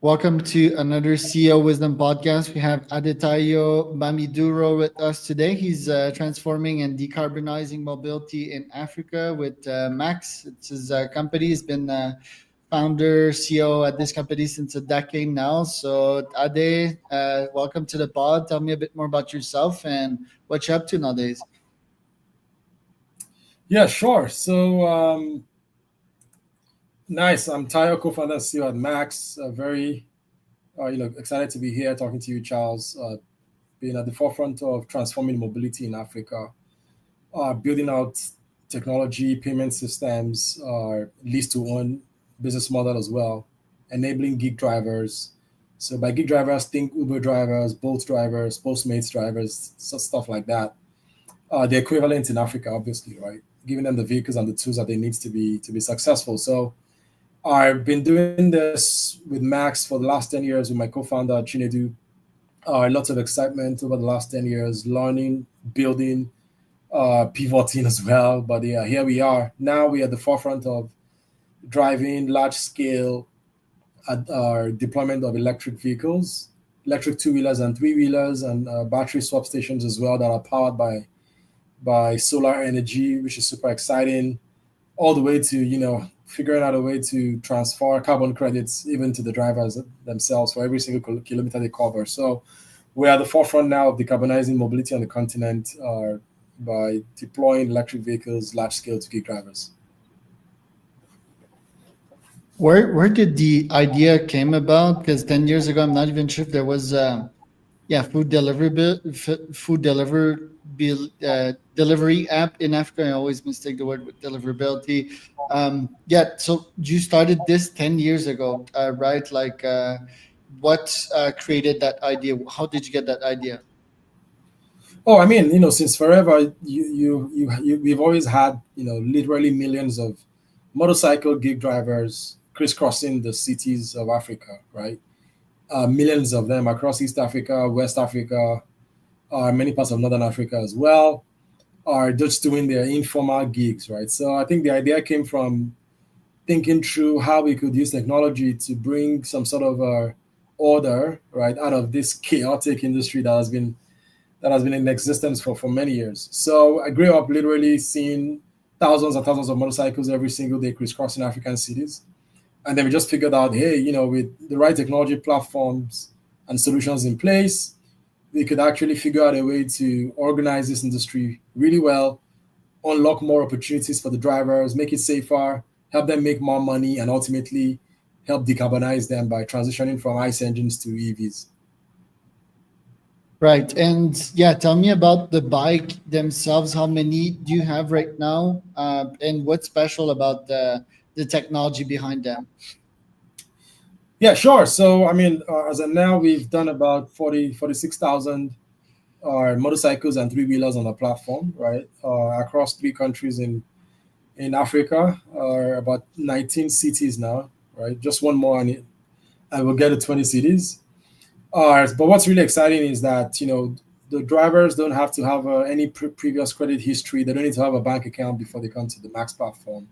Welcome to another CEO Wisdom podcast. We have Adetayo Bamiduro with us today. He's transforming and decarbonizing mobility in Africa with Max. It's his company. He's been founder, CEO at this company since a decade now. So, Ade, welcome to the pod. Tell me a bit more about yourself and what you're up to nowadays. Yeah, sure. Nice. I'm Tayo, co-founder CEO at Max. Very, excited to be here talking to you, Charles. Being at the forefront of transforming mobility in Africa, building out technology, payment systems, lease-to-own business model as well, enabling gig drivers. So by gig drivers, think Uber drivers, Bolt drivers, Postmates drivers, stuff like that. The equivalent in Africa, obviously, right? Giving them the vehicles and the tools that they need to be successful. So I've been doing this with Max for the last 10 years with my co-founder Chinedu. Lots of excitement over the last 10 years, learning, building, pivoting as well. But yeah, here we are. Now we are at the forefront of driving large scale deployment of electric vehicles, electric two-wheelers and three-wheelers, and battery swap stations as well that are powered by solar energy, which is super exciting, all the way to figuring out a way to transfer carbon credits even to the drivers themselves for every single kilometer they cover. So we're at the forefront now of decarbonizing mobility on the continent by deploying electric vehicles large scale to gig drivers. Where did the idea came about? Because 10 years ago, I'm not even sure if there was food delivery app in Africa. I always mistake the word with deliverability. So you started this 10 years ago, right? What created that idea? How did you get that idea? Oh, I mean, since forever, we've always had, literally millions of motorcycle gig drivers crisscrossing the cities of Africa, right? Millions of them across East Africa, West Africa, many parts of Northern Africa as well, are just doing their informal gigs, right? So I think the idea came from thinking through how we could use technology to bring some sort of order, right, out of this chaotic industry that has been in existence for many years. So I grew up literally seeing thousands and thousands of motorcycles every single day crisscrossing African cities. And then we just figured out, hey, with the right technology platforms and solutions in place, we could actually figure out a way to organize this industry really well, unlock more opportunities for the drivers, make it safer, help them make more money, and ultimately help decarbonize them by transitioning from ICE engines to EVs. Right. And yeah, tell me about the bike themselves. How many do you have right now? And what's special about the technology behind them? Yeah, sure. So, I mean, as of now, we've done about 46,000 motorcycles and three-wheelers on the platform, right? Across three countries in Africa, about 19 cities now, right? Just one more and I will get to 20 cities. But what's really exciting is that, the drivers don't have to have any previous credit history. They don't need to have a bank account before they come to the Max platform.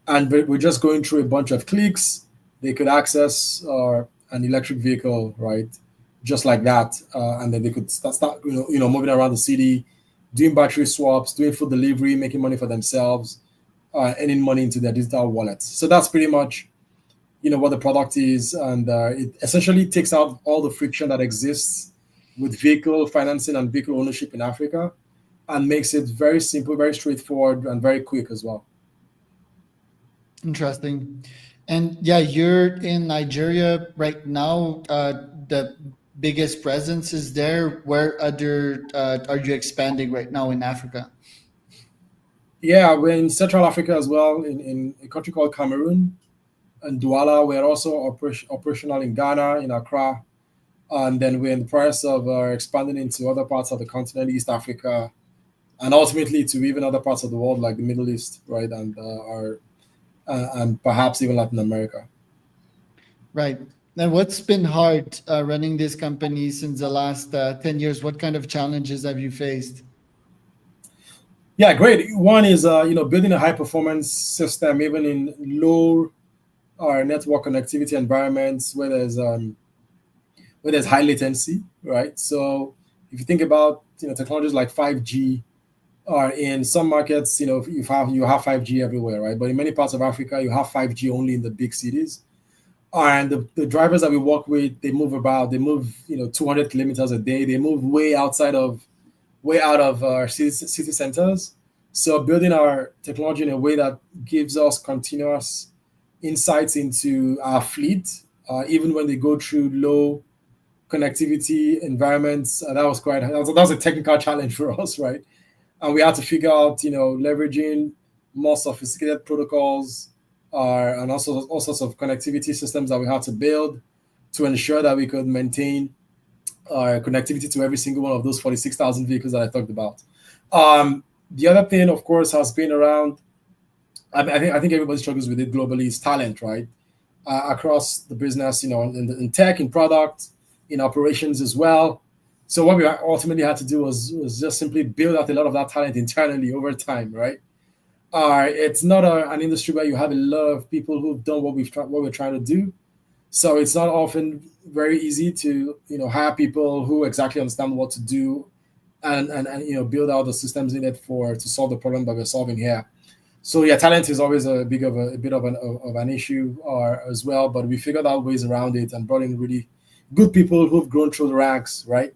And we're just going through a bunch of clicks. They could access an electric vehicle, right? Just like that. And then they could start moving around the city, doing battery swaps, doing food delivery, making money for themselves, earning money into their digital wallets. So that's pretty much what the product is, and it essentially takes out all the friction that exists with vehicle financing and vehicle ownership in Africa, and makes it very simple, very straightforward, and very quick as well. Interesting. And yeah, you're in Nigeria right now. The biggest presence is there. Where other are you expanding right now in Africa? Yeah, we're in Central Africa as well, in a country called Cameroon and Douala. We're also operational in Ghana, in Accra, and then we're in the process of expanding into other parts of the continent, East Africa, and ultimately to even other parts of the world like the Middle East, right, and perhaps even Latin America. Right. Now, what's been hard running this company since the last 10 years? What kind of challenges have you faced? Yeah, great. One is building a high performance system even in low our network connectivity environments where there's high latency, right? So if you think about technologies like 5G, or in some markets, you have 5G everywhere, right? But in many parts of Africa, you have 5G only in the big cities. And the drivers that we work with, they move 200 kilometers a day. They move way out of our city centers. So building our technology in a way that gives us continuous insights into our fleet, even when they go through low connectivity environments. That was a technical challenge for us, right? And we had to figure out, leveraging more sophisticated protocols, and also all sorts of connectivity systems that we had to build to ensure that we could maintain connectivity to every single one of those 46,000 vehicles that I talked about. The other thing, of course, has been around. I think everybody struggles with it globally. Is talent, right? Across the business, in tech, in product, in operations as well. So what we ultimately had to do was just simply build out a lot of that talent internally over time, right? It's not an industry where you have a lot of people who've done what we're trying to do. So it's not often very easy to hire people who exactly understand what to do, and build out the systems needed for to solve the problem that we're solving here. So yeah, talent is always a bit of an issue as well. But we figured out ways around it and brought in really good people who've grown through the ranks, right?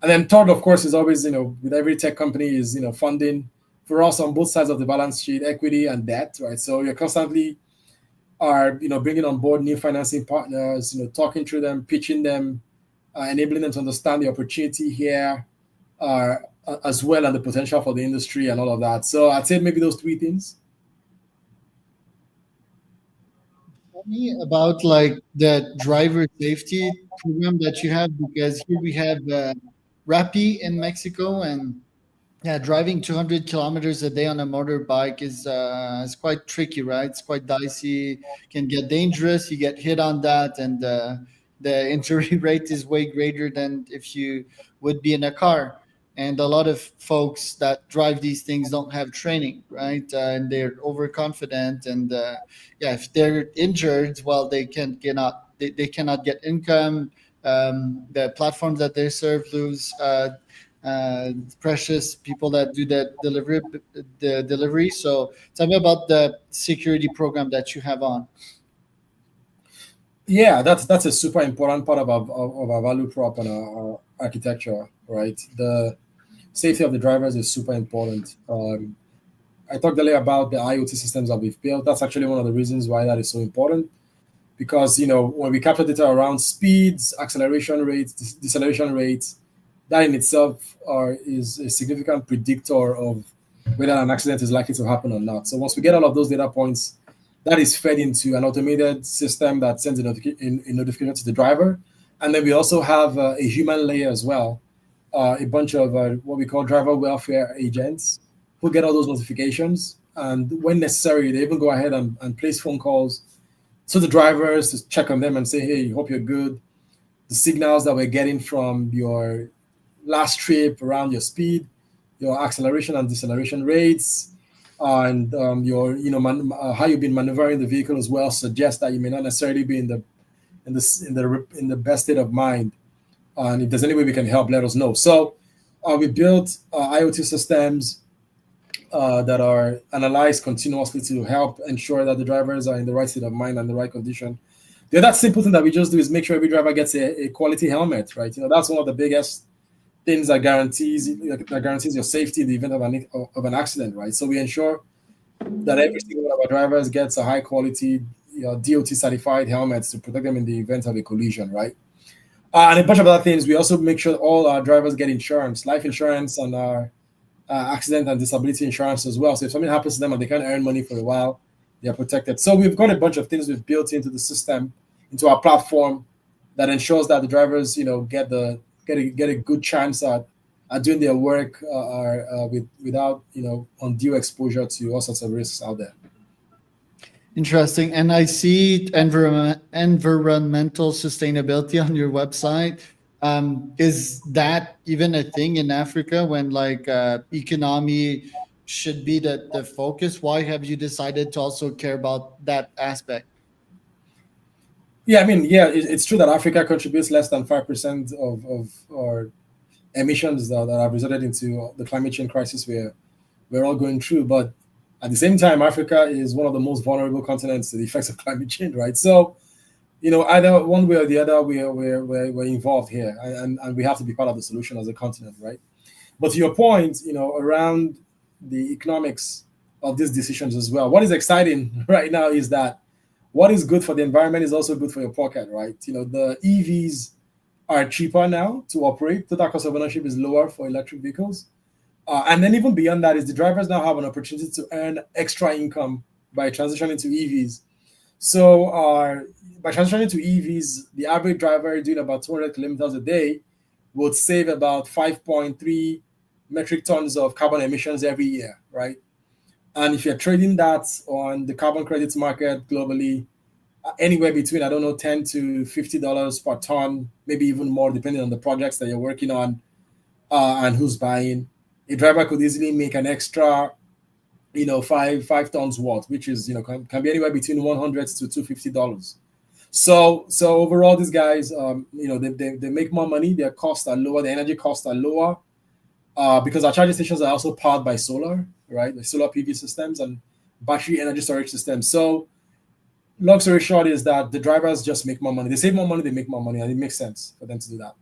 And then third, of course, is always, with every tech company is, funding for us on both sides of the balance sheet, equity and debt, right? So you're constantly bringing on board new financing partners, talking through them, pitching them, enabling them to understand the opportunity here, uh, as well, and the potential for the industry and all of that. So I'd say maybe those three things. Tell me about like the driver safety program that you have, because here we have Rappi in Mexico, and yeah, driving 200 kilometers a day on a motorbike is quite tricky, right? It's quite dicey, can get dangerous. You get hit on that, and the injury rate is way greater than if you would be in a car. And a lot of folks that drive these things don't have training, right? And they're overconfident, and yeah, if they're injured, well, they cannot get income. The platforms that they serve lose precious people that do the delivery. So tell me about the security program that you have on. Yeah, that's a super important part of our value prop and our architecture, right? The safety of the drivers is super important. I talked earlier about the IoT systems that we've built. That's actually one of the reasons why that is so important, because when we capture data around speeds, acceleration rates, deceleration rates, that in itself is a significant predictor of whether an accident is likely to happen or not. So once we get all of those data points, that is fed into an automated system that sends a notification to the driver, and then we also have a human layer as well, a bunch of what we call driver welfare agents who get all those notifications, and when necessary, they even go ahead and place phone calls to the drivers to check on them and say, "Hey, hope you're good." The signals that we're getting from your last trip around your speed, your acceleration and deceleration rates, and your how you've been maneuvering the vehicle as well suggests that you may not necessarily be in the best state of mind. And if there's any way we can help, let us know. So we built IoT systems that are analyzed continuously to help ensure that the drivers are in the right state of mind and the right condition. The other simple thing that we just do is make sure every driver gets a quality helmet, right? That's one of the biggest things that guarantees your safety in the event of an accident, right? So we ensure that every single one of our drivers gets a high quality, DOT certified helmets to protect them in the event of a collision, right? And a bunch of other things. We also make sure all our drivers get insurance, life insurance, and our accident and disability insurance as well. So if something happens to them and they can't earn money for a while, they are protected. So we've got a bunch of things we've built into the system, into our platform, that ensures that the drivers, get a good chance at doing their work, without undue exposure to all sorts of risks out there. Interesting. And I see environmental sustainability on your website. Is that even a thing in Africa when like economy should be the focus? Why have you decided to also care about that aspect? Yeah, I mean, yeah, it's true that Africa contributes less than 5% of our emissions that have resulted into the climate change crisis we're all going through. But at the same time, Africa is one of the most vulnerable continents to the effects of climate change, right? So, either one way or the other, we're involved here, and we have to be part of the solution as a continent, right? But to your point, around the economics of these decisions as well, what is exciting right now is that what is good for the environment is also good for your pocket, right? The EVs are cheaper now to operate. Total cost of ownership is lower for electric vehicles. And then even beyond that is the drivers now have an opportunity to earn extra income by transitioning to EVs. So by transitioning to EVs, the average driver doing about 200 kilometers a day would save about 5.3 metric tons of carbon emissions every year, right? And if you're trading that on the carbon credits market globally, anywhere between, I don't know, $10 to $50 per ton, maybe even more, depending on the projects that you're working on, and who's buying. A driver could easily make an extra, five tons worth, which is, can be anywhere between $100 to $250. So overall, these guys, they make more money. Their costs are lower. The energy costs are lower, because our charging stations are also powered by solar, right? The solar PV systems and battery energy storage systems. So long story short is that the drivers just make more money. They save more money, they make more money, and it makes sense for them to do that.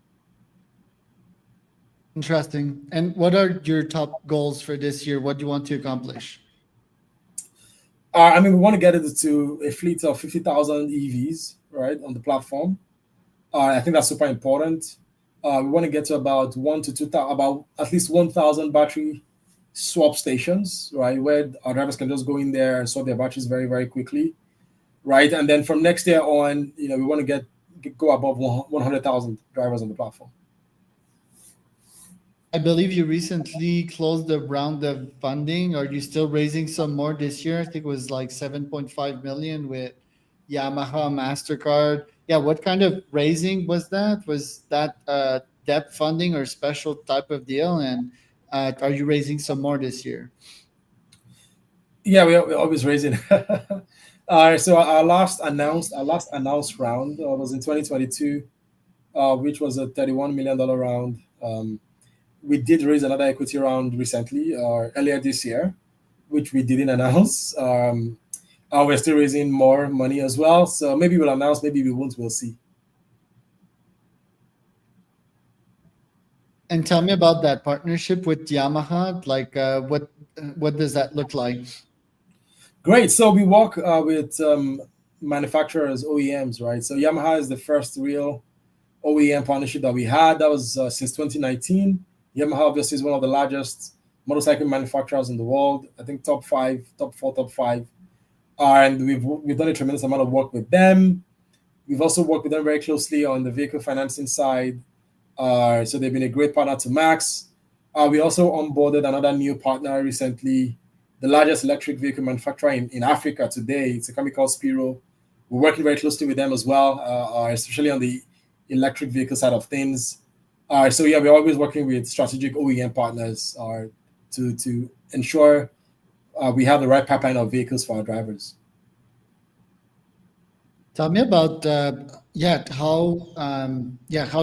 Interesting. And what are your top goals for this year? What do you want to accomplish? I mean, we want to get it to a fleet of 50,000 EVs, right, on the platform. I think that's super important. We want to get to about 1 to 2,000, about at least 1,000 battery swap stations, right, where our drivers can just go in there and swap their batteries very, very quickly, right? And then from next year on, we want to go above 100,000 drivers on the platform. I believe you recently closed a round of funding. Are you still raising some more this year? I think it was like 7.5 million with Yamaha, MasterCard. Yeah, what kind of raising was that? Was that debt funding or special type of deal? And are you raising some more this year? Yeah, we're always raising. So our last announced round was in 2022, which was a $31 million round. We did raise another equity round recently, or earlier this year, which we didn't announce. We're still raising more money as well. So maybe we'll announce, maybe we won't. We'll see. And tell me about that partnership with Yamaha. Like, what does that look like? Great. So we work with manufacturers, OEMs, right? So Yamaha is the first real OEM partnership that we had. That was since 2019. Yamaha obviously is one of the largest motorcycle manufacturers in the world. I think top five, top four, top five. And we've done a tremendous amount of work with them. We've also worked with them very closely on the vehicle financing side. So they've been a great partner to Max. We also onboarded another new partner recently, the largest electric vehicle manufacturer in Africa today. It's a company called Spiro. We're working very closely with them as well, especially on the electric vehicle side of things. So yeah, we're always working with strategic OEM partners to ensure we have the right pipeline of vehicles for our drivers. Tell me about how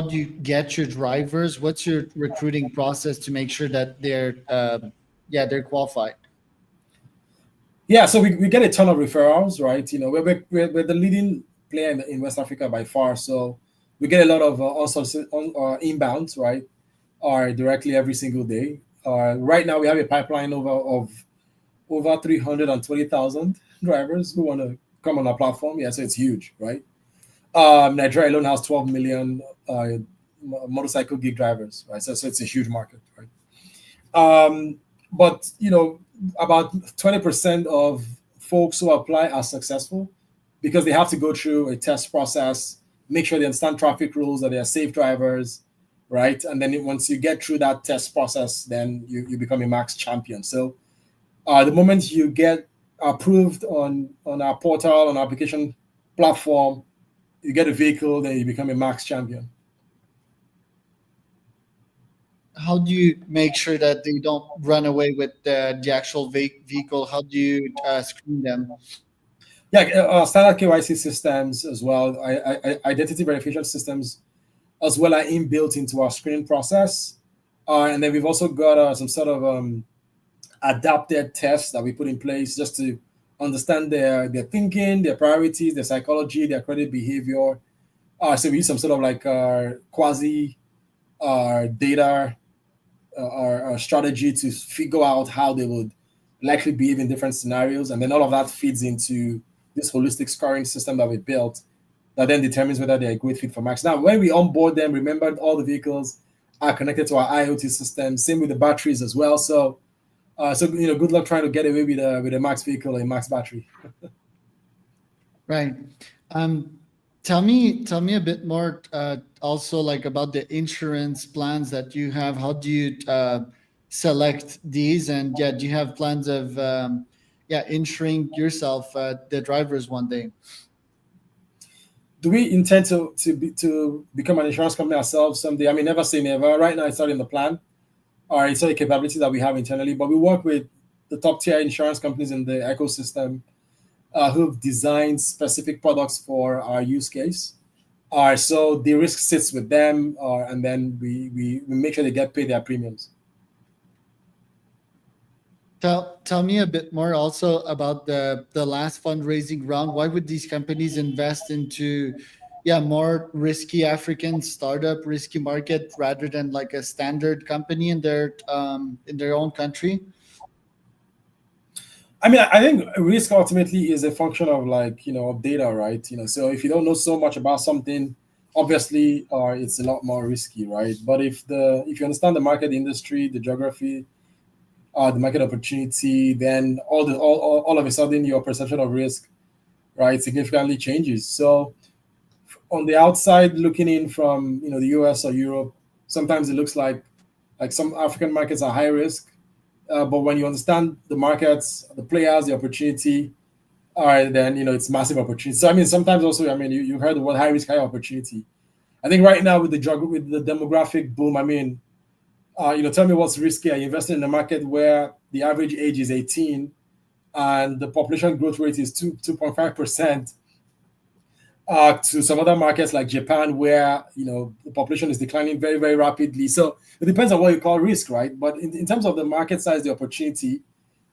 do you get your drivers? What's your recruiting process to make sure that they're qualified? Yeah, so we get a ton of referrals, right? We're the leading player in West Africa by far. So we get a lot of inbounds, right? Or directly every single day. Right now, we have a pipeline of over 320,000 drivers who want to come on our platform. Yeah, so it's huge, right? Nigeria alone has 12 million motorcycle gig drivers, right? So it's a huge market, right? But about 20% of folks who apply are successful because they have to go through a test process, make sure they understand traffic rules, that they are safe drivers, right? And then once you get through that test process, then you become a Max champion. So the moment you get approved on our portal, on our application platform, you get a vehicle, then you become a Max champion. How do you make sure that they don't run away with the actual vehicle? How do you screen them? Yeah, standard KYC systems as well, identity verification systems as well are inbuilt into our screening process. And then we've also got some sort of adapted tests that we put in place just to understand their thinking, their priorities, their psychology, their credit behavior. So we use some sort of like quasi data our strategy to figure out how they would likely behave in different scenarios, and then all of that feeds into this holistic scoring system that we built that then determines whether they're a great fit for Max. Now, when we onboard them, remember all the vehicles are connected to our IoT system. Same with the batteries as well. So good luck trying to get away with a Max vehicle and Max battery. Right. Um, tell me a bit more also like about the insurance plans that you have. How do you select these? And yeah, do you have plans of insuring yourself, the drivers one day? Do we intend to become an insurance company ourselves someday? I mean, never say never. Right now, it's not in the plan, or it's not a capability that we have internally. But we work with the top tier insurance companies in the ecosystem who've designed specific products for our use case. So the risk sits with them, and then we make sure they get paid their premiums. Tell me a bit more also about the last fundraising round. Why would these companies invest into more risky African startup, risky market rather than like a standard company in their own country? I mean, I think risk ultimately is a function of like of data, right? So if you don't know so much about something, obviously, it's a lot more risky, right? But if you understand the market, the industry, the geography, the market opportunity, then all of a sudden your perception of risk, right, significantly changes. So on the outside looking in from the US or Europe, sometimes it looks like some African markets are high risk, but when you understand the markets, the players, the opportunity, all right, then it's massive opportunity. So I mean, sometimes also, I mean, you heard the word high risk, high opportunity. I think right now with the demographic boom, I mean, tell me what's risky. Are you investing in a market where the average age is 18 and the population growth rate is 2.5%, to some other markets like Japan, where the population is declining very, very rapidly. So it depends on what you call risk, right? But in terms of the market size, the opportunity,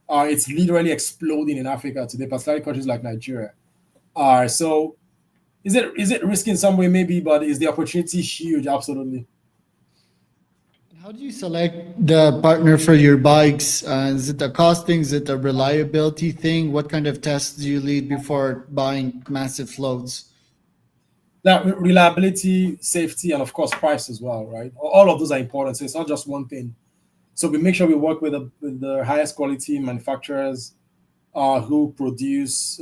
it's literally exploding in Africa today, particularly countries like Nigeria. So is it risky in some way? Maybe, but is the opportunity huge? Absolutely. How do you select the partner for your bikes? Is it a costing? Is it a reliability thing? What kind of tests do you lead before buying massive floats? Now, reliability, safety, and of course, price as well, right? All of those are important. So it's not just one thing. So we make sure we work with the highest quality manufacturers who produce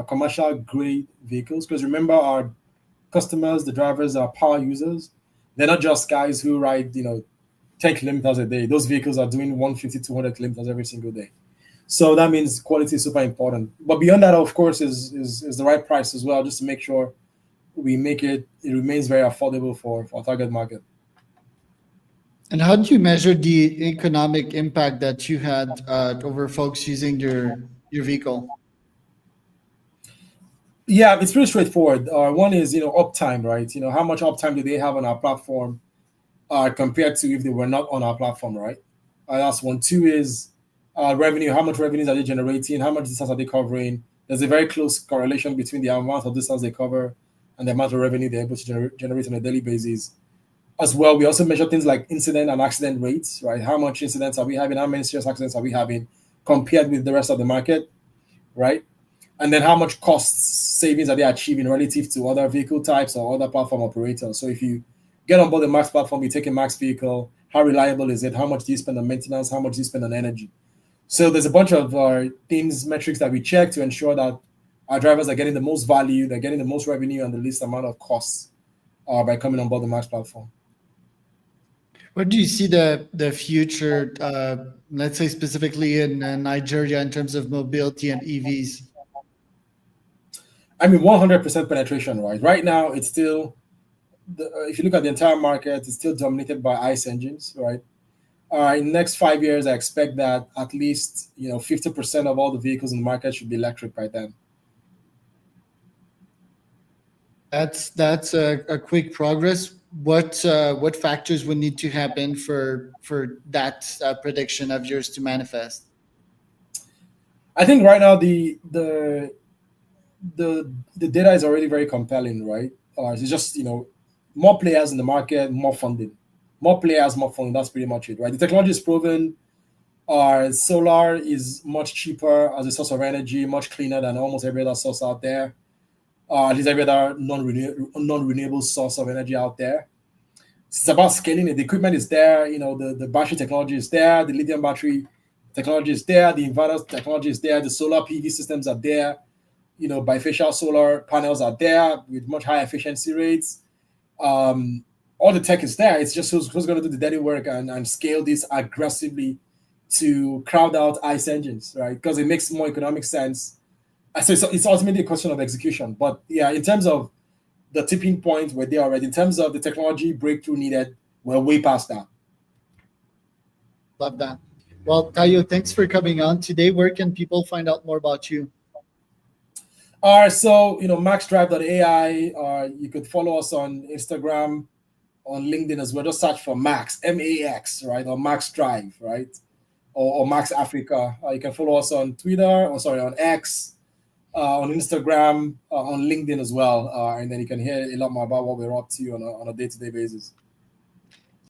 commercial grade vehicles. Because remember, our customers, the drivers, are power users. They're not just guys who ride, 10 kilometers a day. Those vehicles are doing 150, 200 kilometers every single day. So that means quality is super important. But beyond that, of course, is the right price as well, just to make sure it remains very affordable for our target market. And how do you measure the economic impact that you had over folks using your vehicle? Yeah, it's pretty straightforward. One is uptime, right? How much uptime do they have on our platform compared to if they were not on our platform, right? That's one. Two is revenue. How much revenues are they generating? How much distance are they covering? There's a very close correlation between the amount of distance they cover and the amount of revenue they're able to generate on a daily basis. As well, we also measure things like incident and accident rates, right? How much incidents are we having? How many serious accidents are we having compared with the rest of the market, right? And then how much cost savings are they achieving relative to other vehicle types or other platform operators? So if you get on board the Max platform, you take a Max vehicle, how reliable is it? How much do you spend on maintenance? How much do you spend on energy? So there's a bunch of things, metrics that we check to ensure that our drivers are getting the most value, they're getting the most revenue, and the least amount of costs by coming on board the Max platform. Where do you see the future, let's say specifically in Nigeria, in terms of mobility and EVs? I mean, 100% penetration, right? Right now, it's still, if you look at the entire market, it's still dominated by ICE engines, right? In the next 5 years, I expect that at least 50% of all the vehicles in the market should be electric by then. That's a quick progress. What factors would need to happen for that prediction of yours to manifest? I think right now the data is already very compelling, right? It's just more players in the market, more funding, more players, more funding. That's pretty much it, right? The technology is proven. Solar is much cheaper as a source of energy, much cleaner than almost every other source out there. At least every other non-renewable source of energy out there. It's about scaling it. The equipment is there. The battery technology is there. The lithium battery technology is there. The inverter technology is there. The solar PV systems are there. Bifacial solar panels are there with much higher efficiency rates. All the tech is there. It's just who's going to do the dirty work and scale this aggressively to crowd out ICE engines, right? Because it makes more economic sense. So it's ultimately a question of execution. But yeah, in terms of the tipping point, we're there already. In terms of the technology breakthrough needed, we're way past that. Love that. Well, Tayo, thanks for coming on today. Where can people find out more about you? All right, so maxdrive.ai. You could follow us on Instagram, on LinkedIn as well. Just search for Max, MAX, right? Or Max Drive, right? Or Max Africa. You can follow us on Twitter, on X, on Instagram, on LinkedIn as well. And then you can hear a lot more about what we're up to on a day-to-day basis.